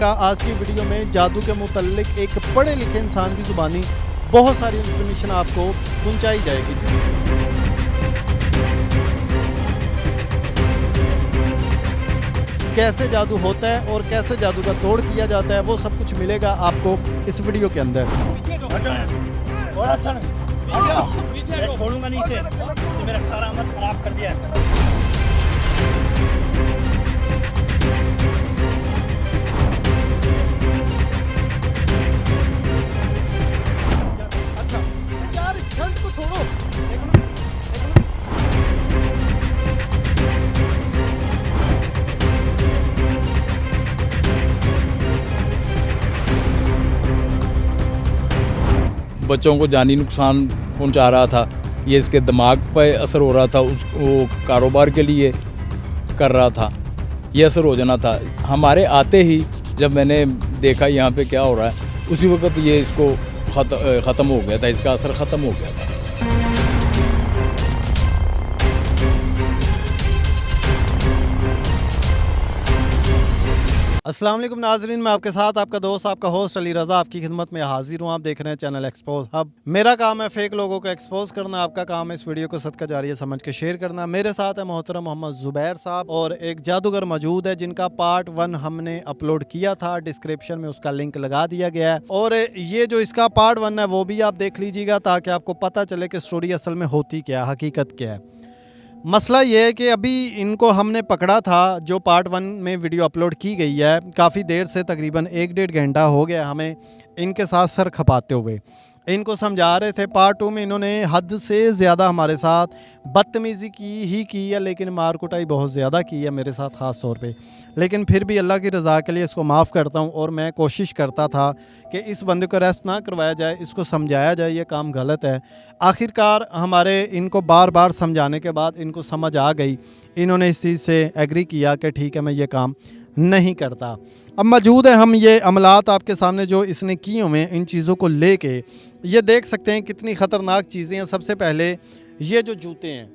آج کی ویڈیو میں جادو کے متعلق ایک پڑھے لکھے انسان کی زبانی بہت ساری انفارمیشن آپ کو پہنچائی جائے گی. کیسے جادو ہوتا ہے اور کیسے جادو کا توڑ کیا جاتا ہے وہ سب کچھ ملے گا آپ کو اس ویڈیو کے اندر. چھوڑوں گا نہیں اسے میرا سارا عمل خراب کر دیا ہے. بچوں کو جانی نقصان پہنچا رہا تھا. یہ اس کے دماغ پہ اثر ہو رہا تھا. وہ کاروبار کے لیے کر رہا تھا. یہ اثر ہو جانا تھا. ہمارے آتے ہی جب میں نے دیکھا یہاں پہ کیا ہو رہا ہے اسی وقت یہ اس کو ختم ہو گیا تھا. اس کا اثر ختم ہو گیا تھا. السلام علیکم ناظرین، میں آپ کے ساتھ آپ کا دوست آپ کا ہوسٹ علی رضا آپ کی خدمت میں حاضر ہوں. آپ دیکھ رہے ہیں چینل ایکسپوز ہب. میرا کام ہے فیک لوگوں کو ایکسپوز کرنا. آپ کا کام ہے اس ویڈیو کو صدقہ جاریہ سمجھ کے شیئر کرنا. میرے ساتھ ہے محترم محمد زبیر صاحب اور ایک جادوگر موجود ہے جن کا پارٹ 1 ہم نے اپلوڈ کیا تھا. ڈسکرپشن میں اس کا لنک لگا دیا گیا ہے اور یہ جو اس کا پارٹ 1 ہے وہ بھی آپ دیکھ لیجیے گا تاکہ آپ کو پتہ چلے کہ سٹوری اصل میں ہوتی کیا ہے، حقیقت کیا ہے. مسئلہ یہ ہے کہ ابھی ان کو ہم نے پکڑا تھا جو پارٹ 1 میں ویڈیو اپلوڈ کی گئی ہے. کافی دیر سے تقریباً 1-1.5 گھنٹہ ہو گیا ہمیں ان کے ساتھ سر کھپاتے ہوئے. ان کو سمجھا رہے تھے. پارٹ 2 میں انہوں نے حد سے زیادہ ہمارے ساتھ بدتمیزی کی ہے لیکن مار کٹائی بہت زیادہ کی ہے میرے ساتھ خاص طور پہ. لیکن پھر بھی اللہ کی رضا کے لیے اس کو معاف کرتا ہوں اور میں کوشش کرتا تھا کہ اس بندے کو ریسٹ نہ کروایا جائے، اس کو سمجھایا جائے یہ کام غلط ہے. آخر کار ہمارے ان کو بار بار سمجھانے کے بعد ان کو سمجھ آ گئی. انہوں نے اس چیز سے ایگری کیا کہ ٹھیک ہے میں یہ کام نہیں کرتا. اب موجود ہے ہم یہ عملات آپ کے سامنے جو اس نے کیے ہوئے ہیں ان چیزوں کو لے کے. یہ دیکھ سکتے ہیں کتنی خطرناک چیزیں ہیں. سب سے پہلے یہ جو جوتے ہیں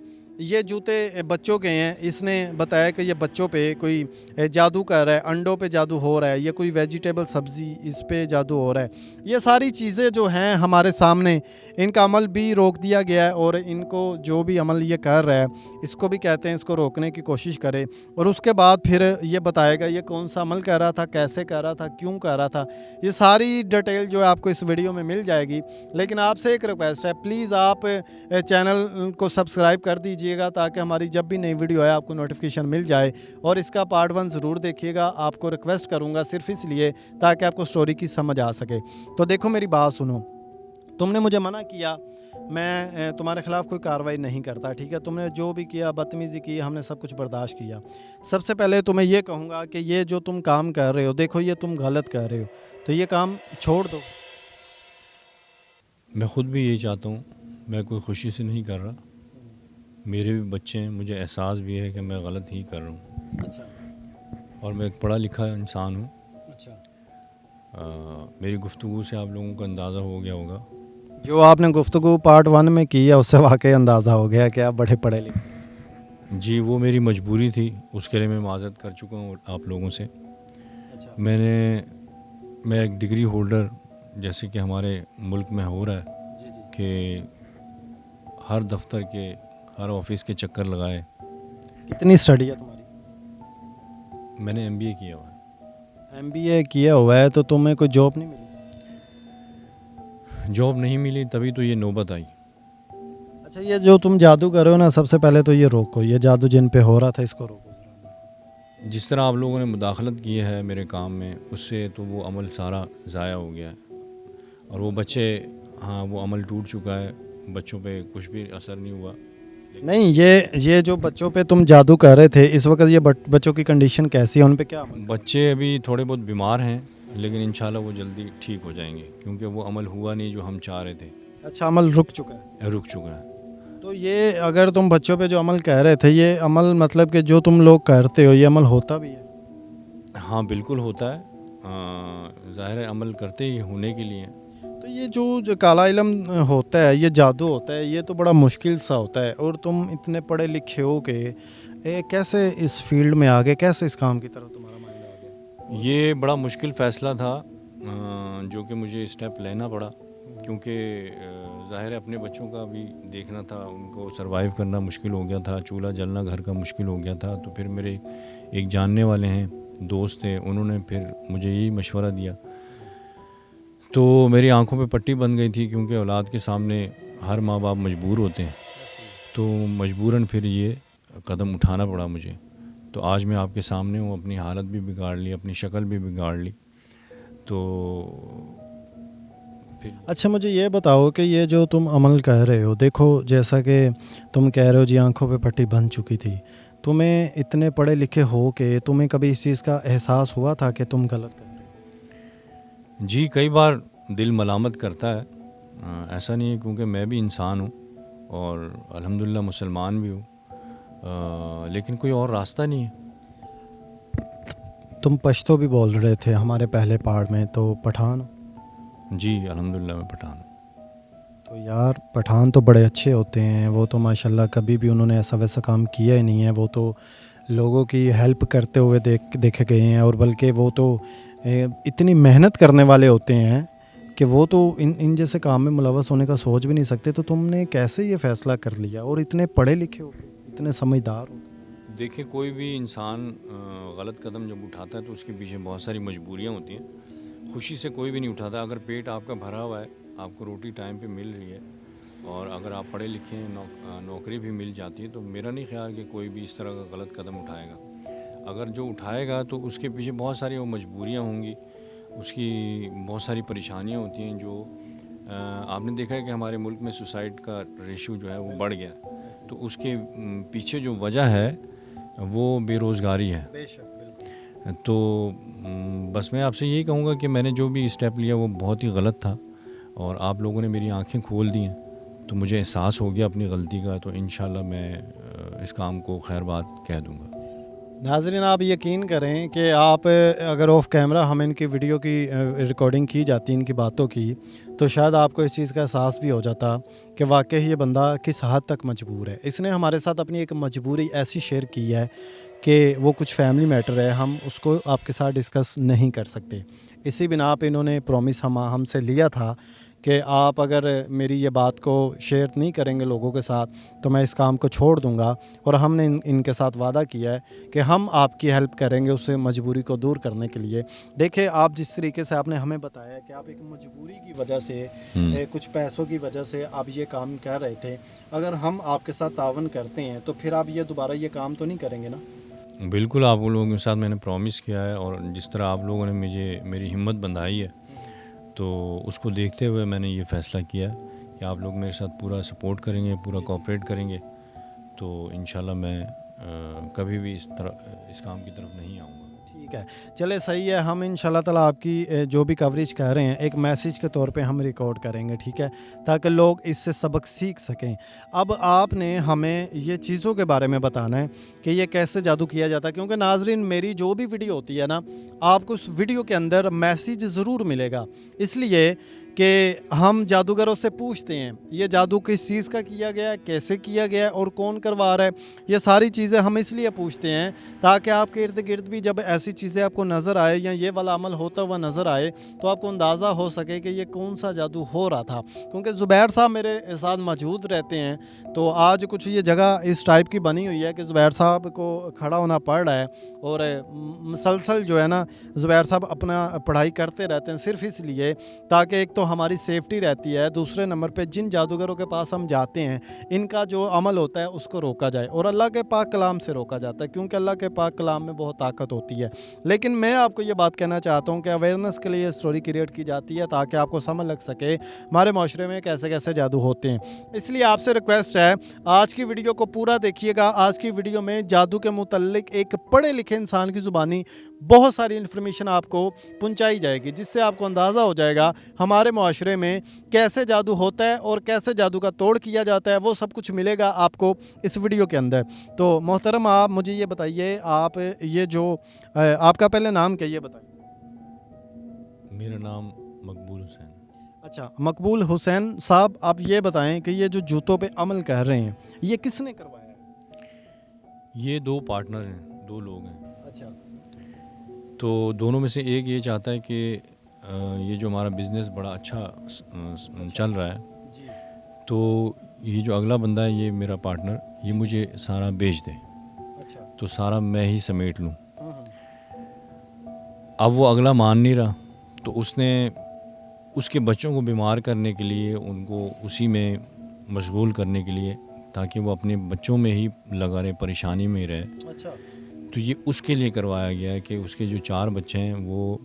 یہ جوتے بچوں کے ہیں. اس نے بتایا کہ یہ بچوں پہ کوئی جادو کر رہا ہے، انڈوں پہ جادو ہو رہا ہے، یہ کوئی ویجیٹیبل سبزی اس پہ جادو ہو رہا ہے. یہ ساری چیزیں جو ہیں ہمارے سامنے ان کا عمل بھی روک دیا گیا ہے اور ان کو جو بھی عمل یہ کر رہا ہے اس کو بھی کہتے ہیں اس کو روکنے کی کوشش کرے اور اس کے بعد پھر یہ بتائے گا یہ کون سا عمل کر رہا تھا، کیسے کر رہا تھا، کیوں کر رہا تھا. یہ ساری ڈیٹیل جو ہے آپ کو اس ویڈیو میں مل جائے گی. لیکن آپ سے ایک ریکویسٹ ہے، پلیز آپ چینل کو سبسکرائب کر دیجئے گا تاکہ ہماری جب بھی نئی ویڈیو ہے آپ کو نوٹیفیکیشن مل جائے. اور اس کا پارٹ 1 ضرور دیکھیے گا. آپ کو ریکویسٹ کروں گا صرف اس لیے تاکہ آپ کو سٹوری کی سمجھ آ سکے. تو دیکھو میری بات سنو. تم نے مجھے منع کیا، میں تمہارے خلاف کوئی کارروائی نہیں کرتا، ٹھیک ہے. تم نے جو بھی کیا، بدتمیزی کی، ہم نے سب کچھ برداشت کیا. سب سے پہلے تو میں یہ کہوں گا کہ یہ جو تم کام کر رہے ہو دیکھو یہ تم غلط کر رہے ہو تو یہ کام چھوڑ دو. میں خود بھی یہی چاہتا ہوں. میں کوئی خوشی سے نہیں کر رہا. میرے بھی بچے ہیں، مجھے احساس بھی ہے کہ میں غلط ہی کر رہا ہوں. اچھا. اور میں ایک پڑھا لکھا انسان ہوں. اچھا. میری گفتگو سے آپ لوگوں کو اندازہ ہو گیا ہوگا. جو آپ نے گفتگو پارٹ 1 میں کی ہے اس سے واقعی اندازہ ہو گیا کہ آپ بڑے پڑھے لکھے. جی وہ میری مجبوری تھی، اس کے لیے میں معذرت کر چکا ہوں آپ لوگوں سے. اچھا. میں ایک ڈگری ہولڈر جیسے کہ ہمارے ملک میں ہو رہا ہے کہ ہر دفتر کے ہر آفس کے چکر لگائے. کتنی اسٹڈی ہے تمہاری؟ میں نے MBA کیا ہوا ہے. MBA کیا ہوا ہے تو تمہیں کوئی جاب نہیں ملی؟ جاب نہیں ملی تبھی تو یہ نوبت آئی. اچھا. یہ جو تم جادو کر رہے ہو نا سب سے پہلے تو یہ روکو. یہ جادو جن پہ ہو رہا تھا اس کو روکو. جس طرح آپ لوگوں نے مداخلت کی ہے میرے کام میں اس سے تو وہ عمل سارا ضائع ہو گیا ہے. اور وہ بچے، ہاں وہ عمل ٹوٹ چکا ہے. بچوں پہ کچھ بھی اثر نہیں ہوا. نہیں یہ جو بچوں پہ تم جادو کر رہے تھے اس وقت یہ بچوں کی کنڈیشن کیسی ہے؟ ان پہ کیا عمل؟ بچے ابھی تھوڑے بہت بیمار ہیں لیکن انشاءاللہ وہ جلدی ٹھیک ہو جائیں گے کیونکہ وہ عمل ہوا نہیں جو ہم چاہ رہے تھے. اچھا. عمل رک چکا ہے؟ رک چکا ہے. تو یہ اگر تم بچوں پہ جو عمل کہہ رہے تھے یہ عمل مطلب کہ جو تم لوگ کرتے ہو یہ عمل ہوتا بھی ہے؟ ہاں بالکل ہوتا ہے. ظاہر ہے عمل کرتے ہی ہونے کے لیے. تو یہ جو کالا علم ہوتا ہے، یہ جادو ہوتا ہے، یہ تو بڑا مشکل سا ہوتا ہے. اور تم اتنے پڑھے لکھے ہو کہ کیسے اس فیلڈ میں آگے، کیسے اس کام کی طرف تمہارا مائنڈ آ گیا؟ یہ بڑا مشکل فیصلہ تھا جو کہ مجھے اسٹیپ لینا پڑا، کیونکہ ظاہر ہے اپنے بچوں کا بھی دیکھنا تھا، ان کو سروائیو کرنا مشکل ہو گیا تھا، چولہا جلنا گھر کا مشکل ہو گیا تھا. تو پھر میرے ایک جاننے والے ہیں، دوست تھے، انہوں نے پھر مجھے یہی مشورہ دیا. تو میری آنکھوں پہ پٹی بن گئی تھی، کیونکہ اولاد کے سامنے ہر ماں باپ مجبور ہوتے ہیں، تو مجبوراً پھر یہ قدم اٹھانا پڑا مجھے. تو آج میں آپ کے سامنے ہوں، اپنی حالت بھی بگاڑ لی، اپنی شکل بھی بگاڑ لی. تو پھر اچھا مجھے یہ بتاؤ کہ یہ جو تم عمل کہہ رہے ہو، دیکھو جیسا کہ تم کہہ رہے ہو جی آنکھوں پہ پٹی بن چکی تھی، تمہیں اتنے پڑھے لکھے ہو کہ تمہیں کبھی اس چیز کا احساس ہوا تھا کہ تم غلط کر رہے ہو؟ جی کئی بار دل ملامت کرتا ہے، ایسا نہیں ہے، کیونکہ میں بھی انسان ہوں اور الحمدللہ مسلمان بھی ہوں، لیکن کوئی اور راستہ نہیں ہے. تم پشتو بھی بول رہے تھے ہمارے پہلے پارٹ میں، تو پٹھان ہو؟ جی الحمدللہ میں پٹھان ہوں. تو یار پٹھان تو بڑے اچھے ہوتے ہیں، وہ تو ماشاءاللہ کبھی بھی انہوں نے ایسا ویسا کام کیا ہی نہیں ہے، وہ تو لوگوں کی ہیلپ کرتے ہوئے دیکھے گئے ہیں، اور بلکہ وہ تو اتنی محنت کرنے والے ہوتے ہیں کہ وہ تو ان جیسے کام میں ملوث ہونے کا سوچ بھی نہیں سکتے. تو تم نے کیسے یہ فیصلہ کر لیا، اور اتنے پڑھے لکھے ہو کے، اتنے سمجھدار ہو؟ دیکھیں کوئی بھی انسان غلط قدم جب اٹھاتا ہے تو اس کے پیچھے بہت ساری مجبوریاں ہوتی ہیں. خوشی سے کوئی بھی نہیں اٹھاتا. اگر پیٹ آپ کا بھرا ہوا ہے، آپ کو روٹی ٹائم پہ مل رہی ہے، اور اگر آپ پڑھے لکھے ہیں، نوکری بھی مل جاتی ہے، تو میرا نہیں خیال کہ کوئی بھی اس طرح کا غلط قدم اٹھائے گا. اگر جو اٹھائے گا تو اس کے پیچھے بہت ساری وہ مجبوریاں ہوں گی، اس کی بہت ساری پریشانیاں ہوتی ہیں. جو آپ نے دیکھا ہے کہ ہمارے ملک میں سوسائڈ کا ریشو جو ہے وہ بڑھ گیا، تو اس کے پیچھے جو وجہ ہے وہ بے روزگاری ہے. بے شک، بالکل. تو بس میں آپ سے یہی کہوں گا کہ میں نے جو بھی اسٹیپ لیا وہ بہت ہی غلط تھا، اور آپ لوگوں نے میری آنکھیں کھول دی ہیں، تو مجھے احساس ہو گیا اپنی غلطی کا. تو انشاءاللہ میں اس کام کو خیر بات کہہ دوں گا. ناظرین آپ یقین کریں کہ آپ اگر آف کیمرہ ہم ان کی ویڈیو کی ریکارڈنگ کی جاتی ان کی باتوں کی، تو شاید آپ کو اس چیز کا احساس بھی ہو جاتا کہ واقعی یہ بندہ کس حد تک مجبور ہے. اس نے ہمارے ساتھ اپنی ایک مجبوری ایسی شیئر کی ہے کہ وہ کچھ فیملی میٹر ہے، ہم اس کو آپ کے ساتھ ڈسکس نہیں کر سکتے. اسی بنا پہ انہوں نے پرومس ہم سے لیا تھا کہ آپ اگر میری یہ بات کو شیئر نہیں کریں گے لوگوں کے ساتھ تو میں اس کام کو چھوڑ دوں گا. اور ہم نے ان کے ساتھ وعدہ کیا ہے کہ ہم آپ کی ہیلپ کریں گے اسے مجبوری کو دور کرنے کے لیے. دیکھیں آپ جس طریقے سے آپ نے ہمیں بتایا کہ آپ ایک مجبوری کی وجہ سے کچھ پیسوں کی وجہ سے آپ یہ کام کر رہے تھے، اگر ہم آپ کے ساتھ تعاون کرتے ہیں تو پھر آپ یہ دوبارہ یہ کام تو نہیں کریں گے نا؟ بالکل، آپ لوگوں کے ساتھ میں نے پرومس کیا ہے، اور جس طرح آپ لوگوں نے میری ہمت بندھائی ہے، تو اس کو دیکھتے ہوئے میں نے یہ فیصلہ کیا کہ آپ لوگ میرے ساتھ پورا سپورٹ کریں گے، پورا کوآپریٹ کریں گے، تو انشاءاللہ میں کبھی بھی اس کام کی طرف نہیں آؤں گا. ٹھیک ہے، چلے صحیح ہے. ہم ان شاء اللہ تعالیٰ آپ کی جو بھی کوریج کر رہے ہیں ایک میسیج کے طور پہ ہم ریکارڈ کریں گے، ٹھیک ہے، تاکہ لوگ اس سے سبق سیکھ سکیں. اب آپ نے ہمیں یہ چیزوں کے بارے میں بتانا ہے کہ یہ کیسے جادو کیا جاتا ہے، کیونکہ ناظرین میری جو بھی ویڈیو ہوتی ہے نا، آپ کو اس ویڈیو کے اندر میسیج ضرور ملے گا، اس لیے کہ ہم جادوگروں سے پوچھتے ہیں یہ جادو کس چیز کا کیا گیا ہے، کیسے کیا گیا ہے، اور کون کروا رہا ہے. یہ ساری چیزیں ہم اس لیے پوچھتے ہیں تاکہ آپ کے ارد گرد بھی جب ایسی چیزیں آپ کو نظر آئے یا یہ والا عمل ہوتا ہوا نظر آئے تو آپ کو اندازہ ہو سکے کہ یہ کون سا جادو ہو رہا تھا. کیونکہ زبیر صاحب میرے ساتھ موجود رہتے ہیں، تو آج کچھ یہ جگہ اس ٹائپ کی بنی ہوئی ہے کہ زبیر صاحب کو کھڑا ہونا پڑ رہا ہے، اور مسلسل جو ہے نا زبیر صاحب اپنا پڑھائی کرتے رہتے ہیں صرف اس لیے تاکہ ایک تو ہماری سیفٹی رہتی ہے، دوسرے نمبر پہ جن جادوگروں کے پاس ہم جاتے ہیں ان کا جو عمل ہوتا ہے اس کو روکا جائے، اور اللہ کے پاک کلام سے روکا جاتا ہے، کیونکہ اللہ کے پاک کلام میں بہت طاقت ہوتی ہے. لیکن میں آپ کو یہ بات کہنا چاہتا ہوں کہ اویئرنیس کے لیے اسٹوری کریٹ کی جاتی ہے تاکہ آپ کو سمجھ لگ سکے ہمارے معاشرے میں کیسے کیسے جادو ہوتے ہیں. اس لیے آپ سے ریکویسٹ ہے آج کی ویڈیو کو پورا دیکھیے گا. آج کی ویڈیو میں جادو کے متعلق ایک پڑھے لکھے انسان کی زبانی بہت ساری انفارمیشن آپ کو پہنچائی جائے گی، جس سے آپ کو اندازہ ہو جائے گا ہمارے معاشرے میں کیسے جادو ہوتا ہے اور کیسے جادو کا توڑ کیا جاتا ہے. وہ سب کچھ ملے گا آپ کو اس ویڈیو کے اندر. تو محترم آپ مجھے یہ بتائیے، آپ یہ جو آپ کا پہلے نام کیا یہ بتائیے؟ میرا نام مقبول حسین. اچھا مقبول حسین صاحب، آپ یہ بتائیں کہ یہ جو جوتوں پہ عمل کر رہے ہیں یہ کس نے کروایا ہے؟ یہ دو پارٹنر ہیں، دو لوگ ہیں. اچھا. تو دونوں میں سے ایک یہ چاہتا ہے کہ یہ جو ہمارا بزنس بڑا اچھا چل رہا ہے تو یہ جو اگلا بندہ ہے یہ میرا پارٹنر یہ مجھے سارا بیچ دے تو سارا میں ہی سمیٹ لوں. اب وہ اگلا مان نہیں رہا تو اس نے اس کے بچوں کو بیمار کرنے کے لیے ان کو اسی میں مشغول کرنے کے لیے تاکہ وہ اپنے بچوں میں ہی لگا رہے پریشانی میں ہی رہے. تو یہ اس کے لیے کروایا گیا ہے کہ اس کے جو 4 بچے ہیں وہ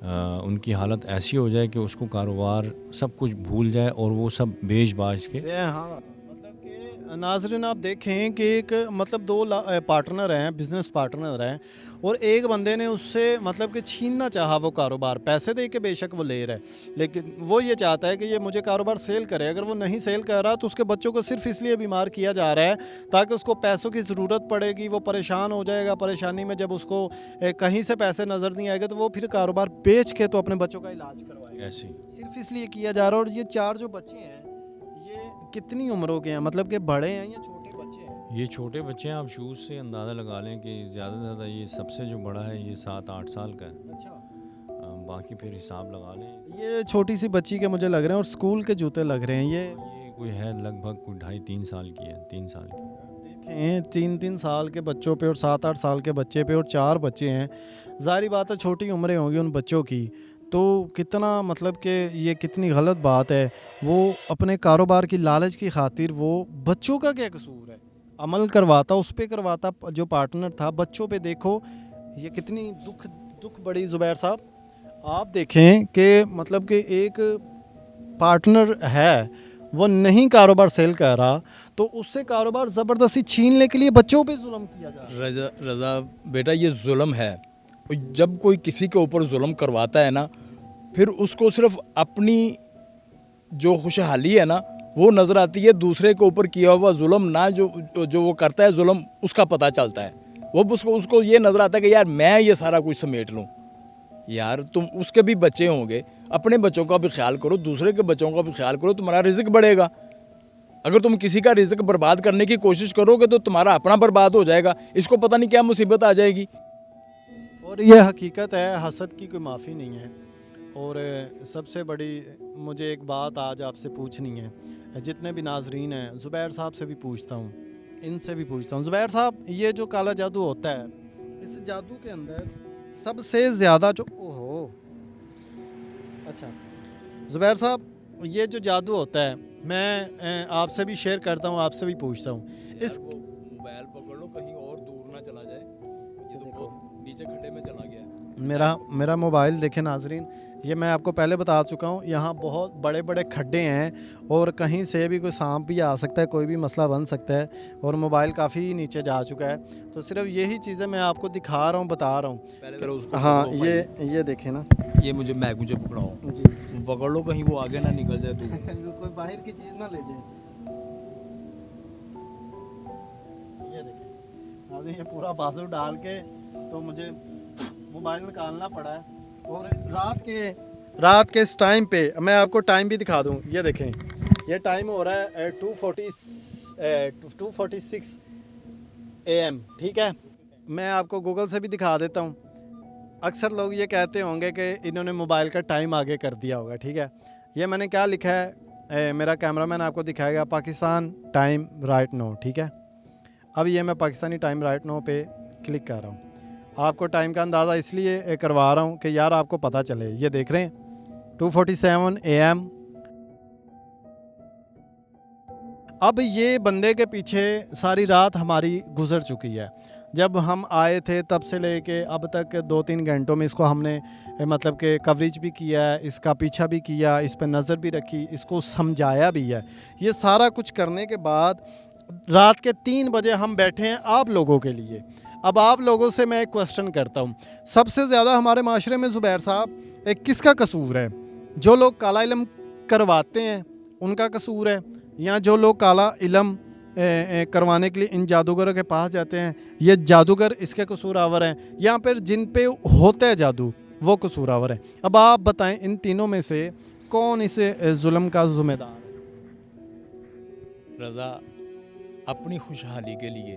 ان کی حالت ایسی ہو جائے کہ اس کو کاروبار سب کچھ بھول جائے اور وہ سب بیچ باچ کے. ہاں مطلب کہ ناظرین آپ دیکھیں کہ ایک مطلب 2 پارٹنر ہیں, بزنس پارٹنر ہیں, اور ایک بندے نے اس سے مطلب کہ چھیننا چاہا وہ کاروبار, پیسے دے کے بے شک وہ لے رہا ہے, لیکن وہ یہ چاہتا ہے کہ یہ مجھے کاروبار سیل کرے. اگر وہ نہیں سیل کر رہا تو اس کے بچوں کو صرف اس لیے بیمار کیا جا رہا ہے تاکہ اس کو پیسوں کی ضرورت پڑے گی, وہ پریشان ہو جائے گا. پریشانی میں جب اس کو کہیں سے پیسے نظر نہیں آئے گا تو وہ پھر کاروبار بیچ کے تو اپنے بچوں کا علاج کروائے گا. ایسے صرف اس لیے کیا جا رہا ہے. اور یہ 4 جو بچے ہیں یہ کتنی عمروں کے ہیں, مطلب کہ بڑے ہیں یا چھوٹے بچے ہیں؟ یہ چھوٹے بچے ہیں. آپ شوز سے اندازہ لگا لیں کہ زیادہ سے زیادہ یہ سب سے جو بڑا ہے یہ 7-8 سال کا ہے. اچھا, باقی پھر حساب لگا لیں. یہ چھوٹی سی بچی کے مجھے لگ رہے ہیں اور اسکول کے جوتے لگ رہے ہیں. یہ کوئی ہے لگ بھگ کوئی 2.5-3 سال کی ہے. 3 سال کی دیکھیں 3-3 سال کے بچوں پہ اور 7-8 سال کے بچے پہ, اور 4 بچے ہیں. ظاہری بات ہے چھوٹی عمریں ہوں گی ان بچوں کی, تو کتنا مطلب کہ یہ کتنی غلط بات ہے. وہ اپنے کاروبار کی لالچ کی خاطر وہ بچوں کا کیا قصور ہے, عمل کرواتا اس پہ کرواتا جو پارٹنر تھا. بچوں پہ دیکھو یہ کتنی دکھ بڑی. زبیر صاحب آپ دیکھیں کہ مطلب کہ ایک پارٹنر ہے وہ نہیں کاروبار سیل کر رہا تو اس سے کاروبار زبردستی چھیننے کے لیے بچوں پہ ظلم کیا جا رہا ہے. رضا بیٹا یہ ظلم ہے. جب کوئی کسی کے اوپر ظلم کرواتا ہے نا پھر اس کو صرف اپنی جو خوشحالی ہے نا وہ نظر آتی ہے, دوسرے کے اوپر کیا ہوا ظلم نہ جو وہ کرتا ہے ظلم اس کا پتہ چلتا ہے. وہ اس کو یہ نظر آتا ہے کہ یار میں یہ سارا کچھ سمیٹ لوں. یار تم اس کے بھی بچے ہوں گے, اپنے بچوں کا بھی خیال کرو, دوسرے کے بچوں کا بھی خیال کرو, تمہارا رزق بڑھے گا. اگر تم کسی کا رزق برباد کرنے کی کوشش کرو گے تو تمہارا اپنا برباد ہو جائے گا. اس کو پتہ نہیں کیا مصیبت آ جائے گی. اور یہ حقیقت ہے, حسد کی کوئی معافی نہیں ہے. اور سب سے بڑی مجھے ایک بات آج آپ سے پوچھنی ہے, جتنے بھی ناظرین ہیں, زبیر صاحب سے بھی پوچھتا ہوں, ان سے بھی پوچھتا ہوں. زبیر صاحب یہ جو کالا جادو ہوتا ہے اس جادو کے اندر سب سے زیادہ جو اچھا زبیر صاحب یہ جو جادو ہوتا ہے میں آپ سے بھی شیئر کرتا ہوں, آپ سے بھی پوچھتا ہوں. اس موبائل پکڑ لو کہیں اور دور نہ چلا جائے, یہ تو نیچے کھڈے میں چلا گیا. میرا موبائل دیکھیں ناظرین, یہ میں آپ کو پہلے بتا چکا ہوں, یہاں بہت بڑے بڑے کھڈے ہیں اور کہیں سے بھی کوئی سانپ بھی آ سکتا ہے, کوئی بھی مسئلہ بن سکتا ہے, اور موبائل کافی نیچے جا چکا ہے. تو صرف یہی چیزیں میں آپ کو دکھا رہا ہوں, بتا رہا ہوں. ہاں یہ دیکھیں نا, یہ مجھے پکڑاؤ جی پکڑ لو کہیں وہ آگے نہ نکل جائے. تو کوئی باہر کی چیز نہ لے جائے. یہ دیکھیں یہ پورا بازو ڈال کے تو مجھے موبائل نکالنا پڑا ہے. اور رات کے اس ٹائم پہ میں آپ کو ٹائم بھی دکھا دوں. یہ دیکھیں یہ ٹائم ہو رہا ہے 2:46 AM, ٹھیک ہے. میں آپ کو گوگل سے بھی دکھا دیتا ہوں. اکثر لوگ یہ کہتے ہوں گے کہ انہوں نے موبائل کا ٹائم آگے کر دیا ہوگا, ٹھیک ہے. یہ میں نے کیا لکھا ہے, میرا کیمرہ مین آپ کو دکھائے گا, پاکستان ٹائم رائٹ نو, ٹھیک ہے. اب یہ میں پاکستانی ٹائم رائٹ نو پہ کلک کر رہا ہوں. آپ کو ٹائم کا اندازہ اس لیے کروا رہا ہوں کہ یار آپ کو پتہ چلے. یہ دیکھ رہے ہیں 2:47 AM. اب یہ بندے کے پیچھے ساری رات ہماری گزر چکی ہے. جب ہم آئے تھے تب سے لے کے اب تک 2-3 گھنٹوں میں اس کو ہم نے مطلب کہ کوریج بھی کیا ہے, اس کا پیچھا بھی کیا, اس پہ نظر بھی رکھی, اس کو سمجھایا بھی ہے. یہ سارا کچھ کرنے کے بعد رات کے 3 بجے ہم بیٹھے ہیں آپ لوگوں کے لیے. اب آپ لوگوں سے میں ایک کوسچن کرتا ہوں, سب سے زیادہ ہمارے معاشرے میں زبیر صاحب کس کا قصور ہے؟ جو لوگ کالا علم کرواتے ہیں ان کا قصور ہے, یا جو لوگ کالا علم کروانے کے لیے ان جادوگروں کے پاس جاتے ہیں یہ جادوگر اس کے قصور آور ہیں, یا پھر جن پہ ہوتا ہے جادو وہ قصور آور ہے؟ اب آپ بتائیں ان تینوں میں سے کون اس ظلم کا ذمہ دار ہے؟ رضا اپنی خوشحالی کے لیے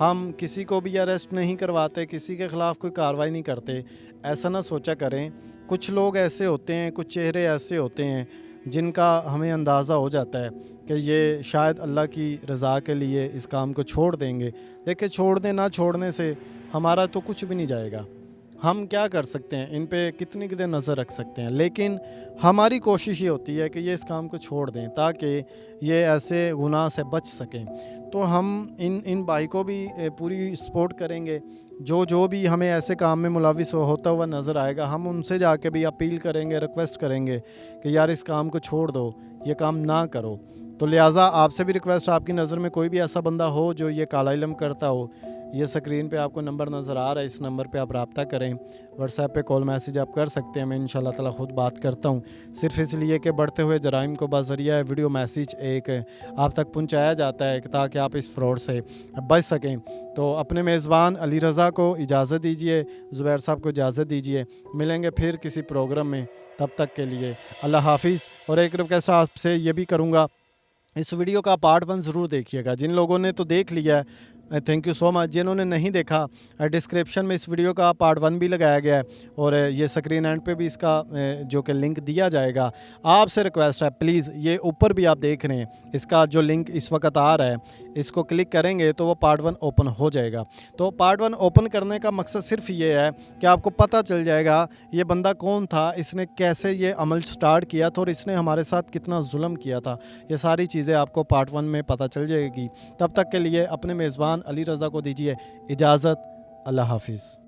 ہم کسی کو بھی اریسٹ نہیں کرواتے, کسی کے خلاف کوئی کارروائی نہیں کرتے. ایسا نہ سوچا کریں. کچھ لوگ ایسے ہوتے ہیں, کچھ چہرے ایسے ہوتے ہیں جن کا ہمیں اندازہ ہو جاتا ہے کہ یہ شاید اللہ کی رضا کے لیے اس کام کو چھوڑ دیں گے. دیکھیں, چھوڑنے نہ چھوڑنے سے ہمارا تو کچھ بھی نہیں جائے گا. ہم کیا کر سکتے ہیں, ان پہ کتنی دیر نظر رکھ سکتے ہیں, لیکن ہماری کوشش یہ ہوتی ہے کہ یہ اس کام کو چھوڑ دیں تاکہ یہ ایسے گناہ سے بچ سکیں. تو ہم ان بھائی کو بھی پوری سپورٹ کریں گے. جو بھی ہمیں ایسے کام میں ملوث ہوتا ہوا نظر آئے گا, ہم ان سے جا کے بھی اپیل کریں گے, ریکویسٹ کریں گے کہ یار اس کام کو چھوڑ دو, یہ کام نہ کرو. تو لہٰذا آپ سے بھی ریکویسٹ, آپ کی نظر میں کوئی بھی ایسا بندہ ہو جو یہ کالا علم کرتا ہو, یہ سکرین پہ آپ کو نمبر نظر آ رہا ہے, اس نمبر پہ آپ رابطہ کریں. واٹس ایپ پہ کال میسیج آپ کر سکتے ہیں, میں انشاءاللہ تعالی خود بات کرتا ہوں, صرف اس لیے کہ بڑھتے ہوئے جرائم کو بذریعہ ویڈیو میسیج ایک آپ تک پہنچایا جاتا ہے تاکہ آپ اس فراڈ سے بچ سکیں. تو اپنے میزبان علی رضا کو اجازت دیجیے, زبیر صاحب کو اجازت دیجیے. ملیں گے پھر کسی پروگرام میں, تب تک کے لیے اللہ حافظ. اور ایک ریکویسٹ آپ سے یہ بھی کروں گا, اس ویڈیو کا پارٹ 1 ضرور دیکھیے گا. جن لوگوں نے تو دیکھ لیا ہے تھینک یو سو مچ. جنہوں نے نہیں دیکھا, ڈسکرپشن میں اس ویڈیو کا پارٹ 1 بھی لگایا گیا ہے اور یہ سکرین اینڈ پہ بھی اس کا جو کہ لنک دیا جائے گا. آپ سے ریکویسٹ ہے پلیز, یہ اوپر بھی آپ دیکھ رہے ہیں, اس کا جو لنک اس وقت آ رہا ہے اس کو کلک کریں گے تو وہ پارٹ 1 اوپن ہو جائے گا. تو پارٹ 1 اوپن کرنے کا مقصد صرف یہ ہے کہ آپ کو پتہ چل جائے گا یہ بندہ کون تھا, اس نے کیسے یہ عمل سٹارٹ کیا تھا اور اس نے ہمارے ساتھ کتنا ظلم کیا تھا. یہ ساری چیزیں آپ کو پارٹ 1 میں پتہ چل جائے گی. تب تک کے لیے اپنے میزبان علی رضا کو دیجیے اجازت. اللہ حافظ.